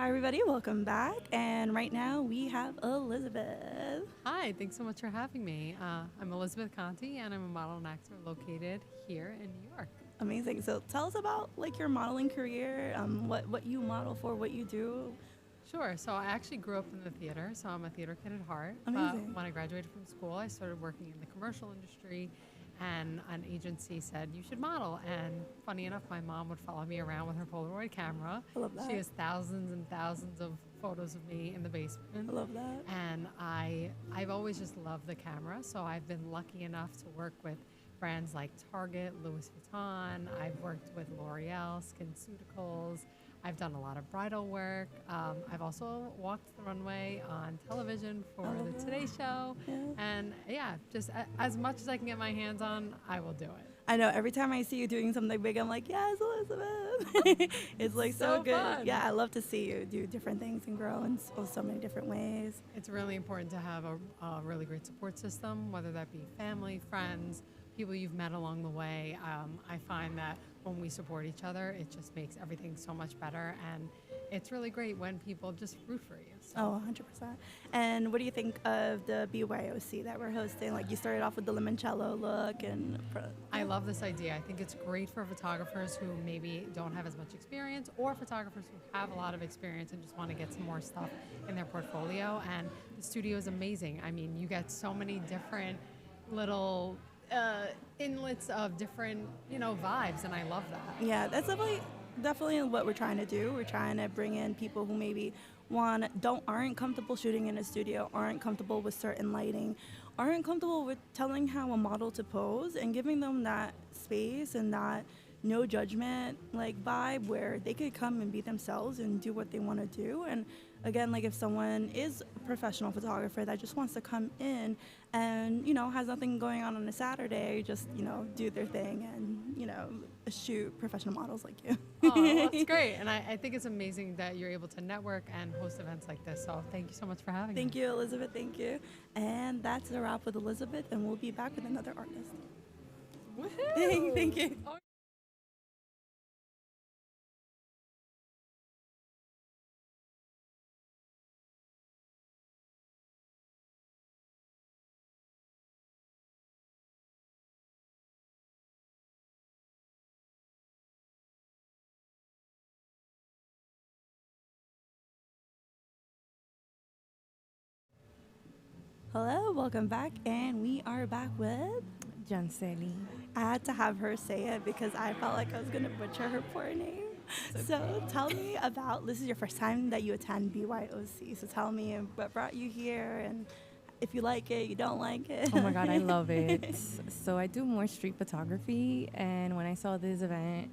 Hi, everybody. Welcome back. And right now we have Elizabeth. Hi, thanks so much for having me. I'm Elizabeth Conti, and I'm a model and actor located here in New York. Amazing. So tell us about like your modeling career, what you model for, what you do. Sure, so I actually grew up in the theater, so I'm a theater kid at heart. But Amazing. when I graduated from school, I started working in the commercial industry, and an agency said, you should model. And funny enough, my mom would follow me around with her Polaroid camera. I love She that. has thousands and thousands of photos of me in the basement. I love that. And I've always just loved the camera, so I've been lucky enough to work with brands like Target, Louis Vuitton. I've worked with L'Oreal, SkinCeuticals. I've done a lot of bridal work. I've also walked the runway on television for the Today Show. Yeah. And yeah, just as much as I can get my hands on, I will do it. I know every time I see you doing something big, I'm like, yes, Elizabeth. It's like so good. fun. Yeah, I love to see you do different things and grow in so many different ways. It's really important to have a really great support system, whether that be family, friends, people you've met along the way. I find that when we support each other, it just makes everything so much better. And it's really great when people just root for you. So. Oh, 100%. And what do you think of the BYOC that we're hosting? Like you started off with the limoncello look and I love this idea. I think it's great for photographers who maybe don't have as much experience or photographers who have a lot of experience and just want to get some more stuff in their portfolio. And the studio is amazing. I mean, you get so many different little inlets of different, vibes, and I love that. yeah, that's definitely what we're trying to do. We're trying to bring in people who maybe aren't comfortable shooting in a studio, aren't comfortable with certain lighting, aren't comfortable with telling how a model to pose and giving them that space and that no judgment like vibe where they could come and be themselves and do what they want to do. And again, like if someone is a professional photographer that just wants to come in and has nothing going on a Saturday, just do their thing and shoot professional models like you. Oh, that's great. And I think it's amazing that you're able to network and host events like this. So thank you so much for having me. Thank you, Elizabeth. Thank you. And that's a wrap with Elizabeth, and we'll be back with another artist. Woohoo! Thank you. Hello, welcome back, and we are back with. Janseli. I had to have her say it because I felt like I was going to butcher her poor name. So tell me about, this is your first time that you attend BYOC, so tell me what brought you here and if you like it, you don't like it. Oh my God, I love it. So I do more street photography, and when I saw this event,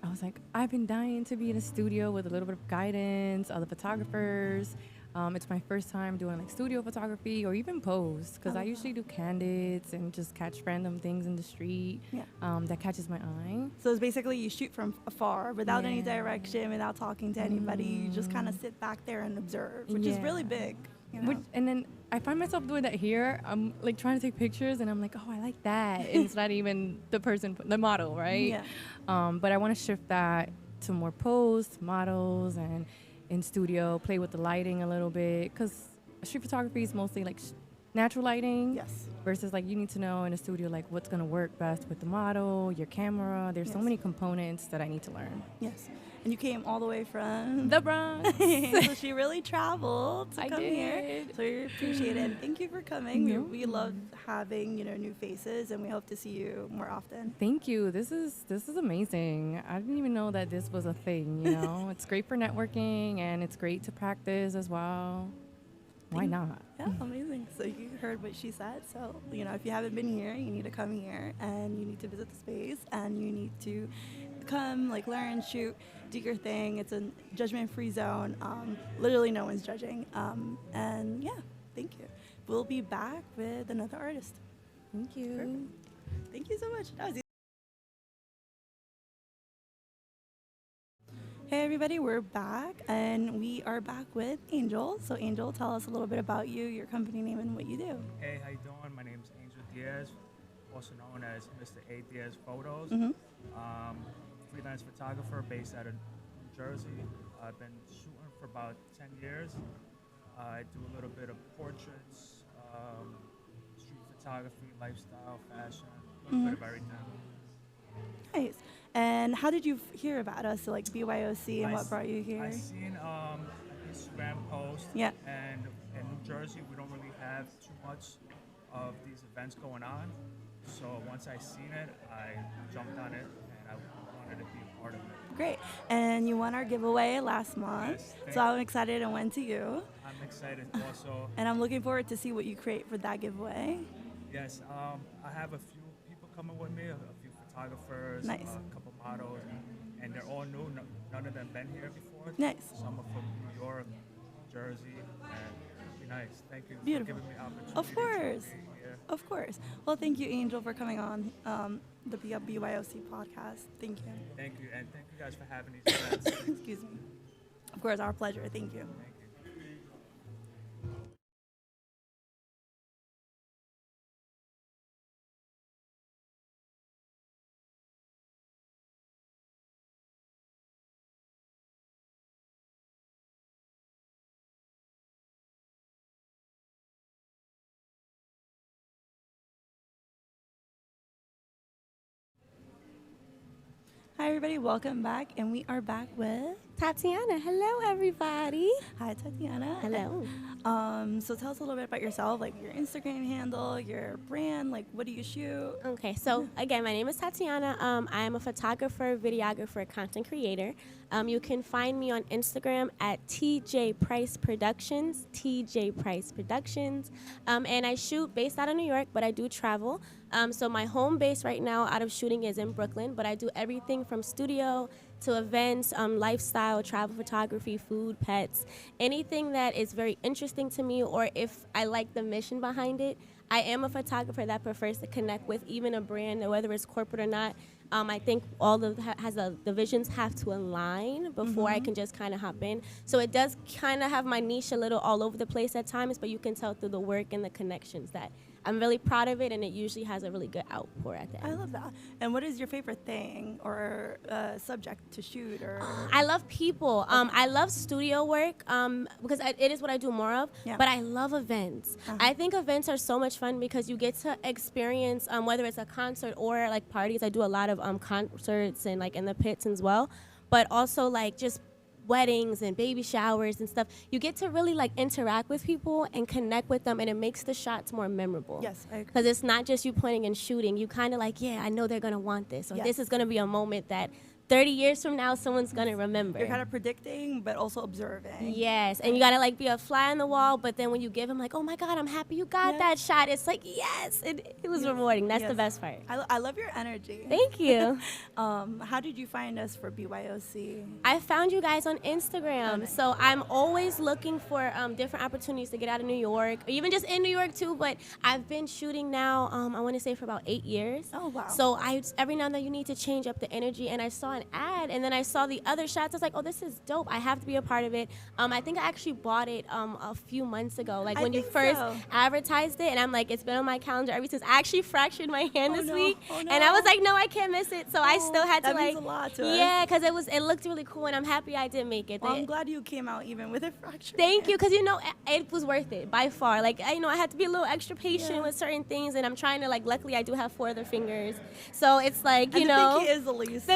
I was like, I've been dying to be in a studio with a little bit of guidance, other photographers. It's my first time doing like studio photography or even pose, because I usually do candids and just catch random things in the street that catches my eye. So it's basically you shoot from afar without any direction, without talking to anybody. You just kind of sit back there and observe, which is really big. And then I find myself doing that here. I'm like trying to take pictures and I'm like, oh, I like that. And it's not even the model, right? Yeah. But I want to shift that to more pose, models, and in studio, play with the lighting a little bit. Because street photography is mostly like natural lighting. Yes. Versus like you need to know in a studio like what's going to work best with the model, your camera. There's so many components that I need to learn. Yes. And you came all the way from the Bronx. So she really traveled to come here. did. So we appreciate it. And thank you for coming. No. We love having, new faces, and we hope to see you more often. Thank you. This is amazing. I didn't even know that this was a thing, It's great for networking and it's great to practice as well. Why not? Yeah, amazing. So you heard what she said. So, if you haven't been here, you need to come here and you need to visit the space and you need to come, learn, shoot, do your thing. It's a judgment-free zone. Literally no one's judging. And yeah, thank you. We'll be back with another artist. Thank you. Perfect. Thank you so much. That was easy. Hey everybody, we're back, and we are back with Angel. So Angel, tell us a little bit about you, your company name, and what you do. Hey, how you doing? My name is Angel Diaz, also known as Mr. A. Diaz Photos. Mm-hmm. Freelance photographer based out of New Jersey. I've been shooting for about 10 years. I do a little bit of portraits, street photography, lifestyle, fashion, a little bit of everything. Nice. And how did you hear about us, like BYOC, and what brought you I here? seen an Instagram post, Yeah. and in New Jersey, we don't really have too much of these events going on. So once I seen it, I jumped on it, and I wanted to be a part of it. Great. And you won our giveaway last month. Yes, So I'm excited and went to you. I'm excited also. And I'm looking forward to see what you create for that giveaway. Yes, I have a few people coming with me, a few photographers, Nice. a couple models, and they're all new. None of them been here before. Nice. Some are from New York, Jersey, and it'd be nice. Thank you Beautiful. for giving me the opportunity. Of course. To be here. Of course. Well, thank you, Angel, for coming on the BYOC podcast. Thank you. Thank you, and thank you guys for having these events. Excuse me. Of course, our pleasure. Thank you. Thank you. Hi, everybody. Welcome back. And we are back with. Tatiana, hello everybody. Hi, Tatiana. Hello. So tell us a little bit about yourself, like your Instagram handle, your brand, like what do you shoot? Okay, so again, my name is Tatiana. I am a photographer, videographer, content creator. You can find me on Instagram at TJ Price Productions, TJ Price Productions. And I shoot based out of New York, but I do travel. So my home base right now out of shooting is in Brooklyn, but I do everything from studio to events, lifestyle, travel photography, food, pets, anything that is very interesting to me, or if I like the mission behind it. I am a photographer that prefers to connect with even a brand, whether it's corporate or not. I think all the visions have to align before I can just kind of hop in. So it does kind of have my niche a little all over the place at times, but you can tell through the work and the connections that I'm really proud of it, and it usually has a really good outpour at the end. I love that. And what is your favorite thing or subject to shoot? Or I love people. I love studio work because it is what I do more of. Yeah. But I love events. I think events are so much fun because you get to experience whether it's a concert or like parties. I do a lot of concerts and like in the pits as well. But also like just weddings and baby showers and stuff. You get to really like interact with people and connect with them, and it makes the shots more memorable. Yes, I agree. Because it's not just you pointing and shooting. You kind of like, yeah, I know they're going to want this, or Yes. this is going to be a moment that 30 years from now someone's going to remember. You're kind of predicting, but also observing. Yes, and you got to like be a fly on the wall, but then when you give them like, oh my God, I'm happy you got Yeah. that shot, it's like, yes, it was rewarding. That's the Yes. best part. I love your energy. Thank you. How did you find us for BYOC? I found you guys on Instagram, nice. so I'm always looking for different opportunities to get out of New York, or even just in New York too. But I've been shooting now, I want to say for about 8 years. Oh, wow. So every now and then you need to change up the energy, and I saw an ad, and then I saw the other shots. I was like, oh, this is dope. I have to be a part of it. I think I actually bought it a few months ago, like I when you think first so. advertised it, and I'm like, it's been on my calendar ever since. I actually fractured my hand Oh, this no. week, Oh, and no. I was like, no, I can't miss it. So I still had to that like, means a lot to us. yeah, because it looked really cool, and I'm happy I did make it. Well, I'm glad you came out even with a fracture. Thank you, because it was worth it by far. Like I had to be a little extra patient Yeah. with certain things, and I'm trying to like. Luckily, I do have 4 other fingers, so it's like And the pinky is the least.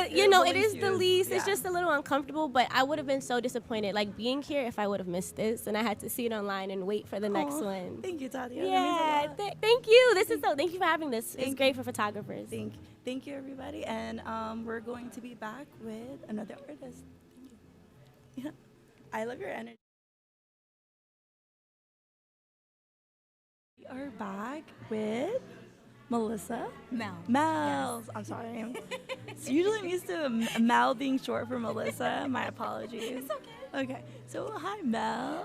it is the used. least. It's Yeah. just a little uncomfortable, but I would have been so disappointed, like being here if I would have missed this, and I had to see it online and wait for the next Aw, one. Thank you, Tatia. That means a Yeah, lot. thank you. Thank you for having this. It's Thank great for photographers. Thank you, everybody. And we're going to be back with another artist. Thank you. Yeah. I love your energy. We are back with Melissa. Mel. I'm sorry. So usually I'm used to Mel being short for Melissa. My apologies. It's okay. Okay. So hi, Mel.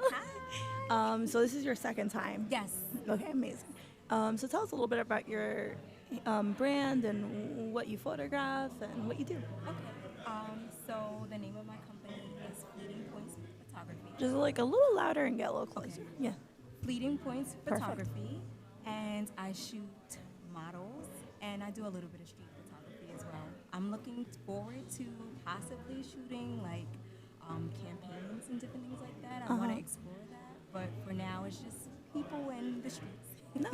Hi. So this is your second time. Yes. Okay, amazing. So tell us a little bit about your brand and what you photograph and what you do. Okay. So the name of my company is Fleeting Points Photography. Just like a little louder and get a little closer. Yeah. Fleeting Points Perfect. Photography, and I shoot models, and I do a little bit of street photography as well. I'm looking forward to possibly shooting like campaigns and different things like that. I want to explore that, but for now, it's just people in the streets. No.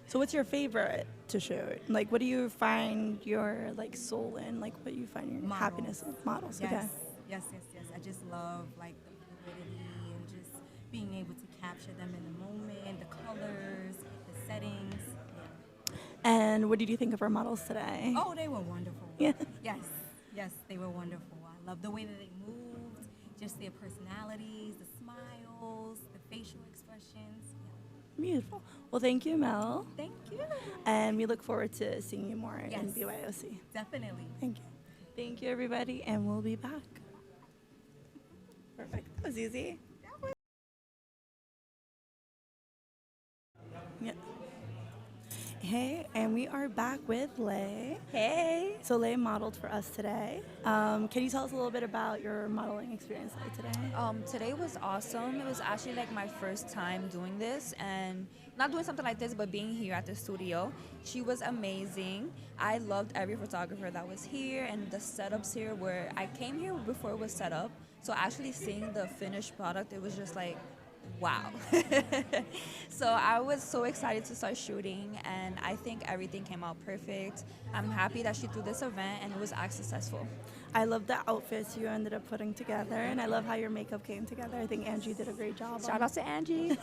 So what's your favorite to shoot? Like, what do you find your like soul in? Like, what do you find your Models. happiness in? Models. Yes, Okay. yes, yes, yes. I just love like the fluidity and just being able to capture them in the moment, the colors, the settings. Yeah. And what did you think of our models today? Oh, they were wonderful. Yeah. Yes, yes, they were wonderful. I love the way that they moved, just their personalities, the smiles, the facial expressions. Yeah. Beautiful. Well, thank you, Mel. Thank you. And we look forward to seeing you more in Yes. BYOC. Definitely. Thank you. Thank you, everybody, and we'll be back. Perfect. That was easy. Yeah. Hey, and we are back with Lay. Hey. So Lay modeled for us today. Can you tell us a little bit about your modeling experience like today? Today was awesome. It was actually like my first time doing this and not doing something like this, but being here at the studio. She was amazing. I loved every photographer that was here and the setups here where I came here before it was set up. So actually seeing the finished product, it was just like, wow. So I was so excited to start shooting and I think everything came out perfect. I'm happy that she threw this event and it was as successful. I love the outfits you ended up putting together, and I love how your makeup came together. I think Angie did a great job. Shout out to Angie.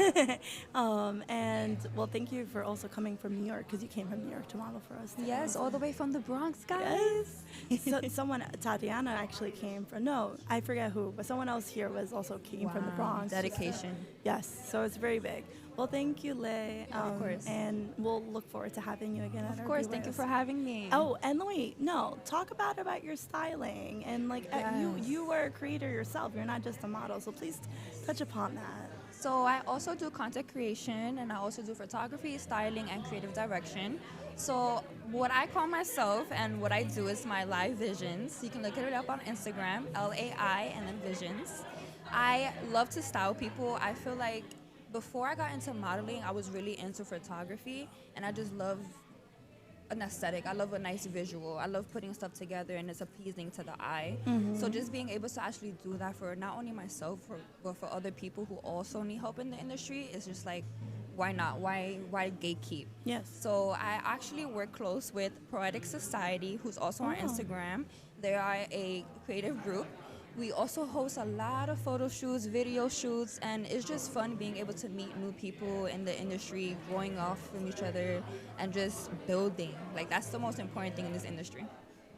And well, thank you for also coming from New York, because you came from New York to model for us today. Yes, all the way from the Bronx, guys. Yes. So, someone, Tatiana, actually came from, no, I forget who, but someone else here was also came from the Bronx. Dedication. Yes, so it's very big. Well, thank you, Lay. Of course. And we'll look forward to having you again at our Of course, thank you BYOC. for having me. Oh, and wait, no, talk about your styling and like you were a creator yourself. You're not just a model, so please touch upon that. So I also do content creation and I also do photography, styling, and creative direction. So what I call myself and what I do is my live visions. You can look it up on Instagram, LAI and then visions. I love to style people. I feel like before I got into modeling, I was really into photography and I just love an aesthetic. I love a nice visual. I love putting stuff together and it's appeasing to the eye. So just being able to actually do that for not only myself, but for other people who also need help in the industry is just like, why not? Why gatekeep? Yes. So I actually work close with Poetic Society, who's also on Instagram. They are a creative group. We also host a lot of photo shoots, video shoots, and it's just fun being able to meet new people in the industry, growing off from each other, and just building. Like, that's the most important thing in this industry.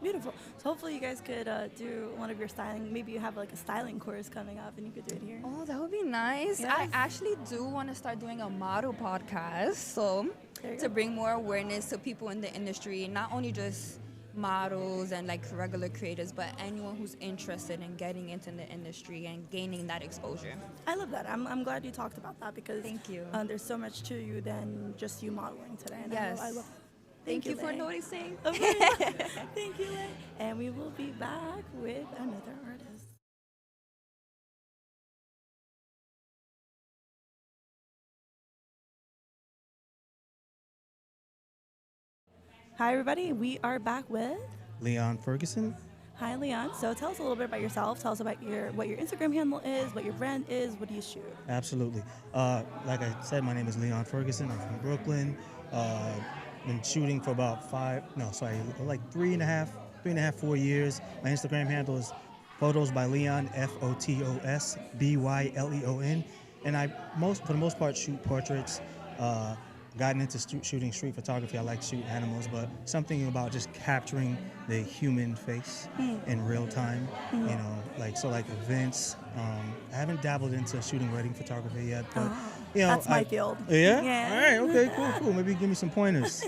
Beautiful. So hopefully you guys could do one of your styling. Maybe you have like a styling course coming up and you could do it here. Oh, that would be nice. Yes. I actually do want to start doing a model podcast, so There you to go. bring more awareness to people in the industry, not only just models and like regular creators, but anyone who's interested in getting into the industry and gaining that exposure. I love that. I'm glad you talked about that because Thank you. There's so much to you than just you modeling today. And Yes. I love Thank you for Lay. noticing. Of course. Thank you, Lay. And we will be back with another artist. Hi, everybody. We are back with. Leon Ferguson. Hi, Leon. So tell us a little bit about yourself. Tell us about what your Instagram handle is, what your brand is, what do you shoot? Absolutely. Like I said, my name is Leon Ferguson. I'm from Brooklyn. Been shooting for about 4 years. My Instagram handle is Photos by Leon, FOTOSBYLEON. And I, for the most part, shoot portraits. Gotten into shooting street photography. I like to shoot animals, but something about just capturing the human face in real time, you know, like events. I haven't dabbled into shooting wedding photography yet, but you know, That's my field. Yeah? Yeah. All right, okay, cool. Maybe give me some pointers.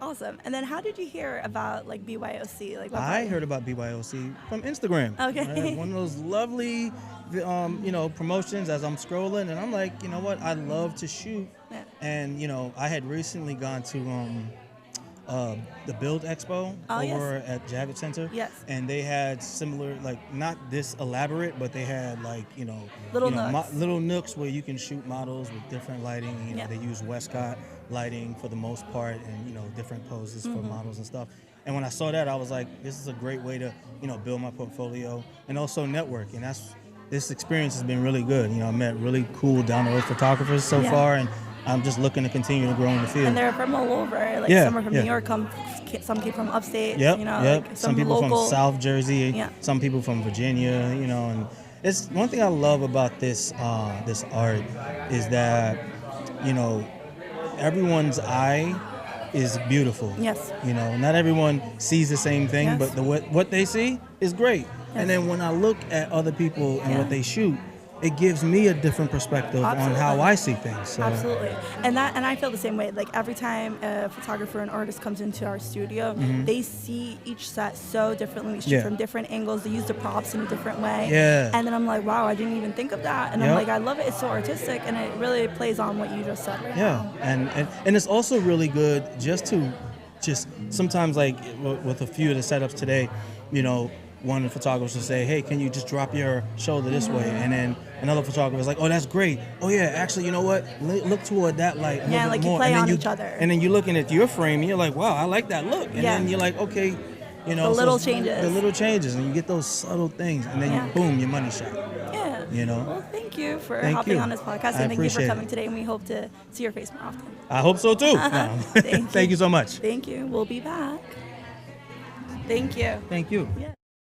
Awesome. And then how did you hear about like BYOC? Like what I brought- heard about BYOC from Instagram. Okay. Right? One of those lovely, promotions as I'm scrolling, and I'm like, you know what? I love to shoot. Yeah. And I had recently gone to the Build Expo Oh, yes. over at Javits Center. Yes. And they had similar, like not this elaborate, but they had Little nooks. little nooks where you can shoot models with different lighting. Yeah. They use Westcott lighting for the most part, and different poses for models and stuff. And when I saw that, I was like, this is a great way to, build my portfolio and also network. And this experience has been really good. I met really cool down-to-earth photographers so far, and I'm just looking to continue to grow in the field. And they're from all over. Like some are from New York, some came from upstate. Yep. Like some people local. from South Jersey. Yeah. Some people from Virginia. And it's one thing I love about this art is that everyone's eye is beautiful. Yes. Not everyone sees the same thing, Yes. but what they see is great. Yes. And then when I look at other people and what they shoot, it gives me a different perspective on how I see things. So. Absolutely. And I feel the same way. Like every time a photographer and artist comes into our studio, they see each set so differently. We shoot from different angles. They use the props in a different way. Yeah. And then I'm like, wow, I didn't even think of that. And I'm like, I love it. It's so artistic, and it really plays on what you just said right now. And it's also really good just sometimes, like with a few of the setups today, one of the photographers will say, hey, can you just drop your shoulder this way? And then another photographer is like, oh, that's great. Oh, yeah, actually, you know what? Look toward that light a little bit like more. you play and on then each other. And then you're looking at your frame, and you're like, wow, I like that look. And then you're like, okay, the little changes. The little changes, and you get those subtle things, and then boom, your money shot. Yeah. Well, thank you for Thank hopping you. on this podcast, I and thank you for appreciate coming it. today, and we hope to see your face more often. I hope so, too. No. Thank you so much. Thank you. We'll be back. Thank you. Thank you. Yeah.